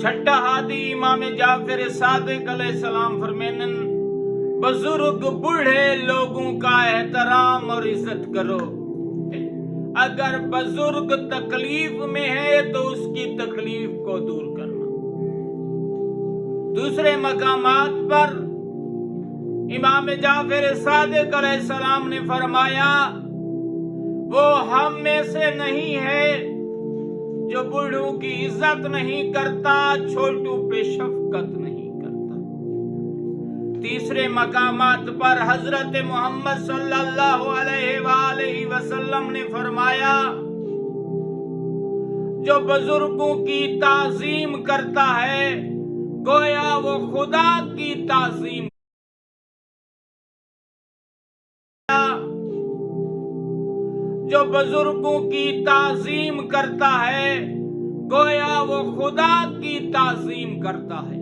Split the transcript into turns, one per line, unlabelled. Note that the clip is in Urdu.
چھٹا ہادی امام جعفر صادق علیہ السلام فرمینن بزرگ بوڑھے لوگوں کا احترام اور عزت کرو، اگر بزرگ تکلیف میں ہے تو اس کی تکلیف کو دور کرنا۔ دوسرے مقامات پر امام جعفر صادق علیہ السلام نے فرمایا وہ ہم میں سے نہیں ہے جو بوڑھوں کی عزت نہیں کرتا، چھوٹوں پہ شفقت نہیں کرتا۔ تیسرے مقامات پر حضرت محمد صلی اللہ علیہ وآلہ وسلم نے فرمایا جو بزرگوں کی تعظیم کرتا ہے گویا وہ خدا کی تعظیم، جو بزرگوں کی تعظیم کرتا ہے گویا وہ خدا کی تعظیم کرتا ہے۔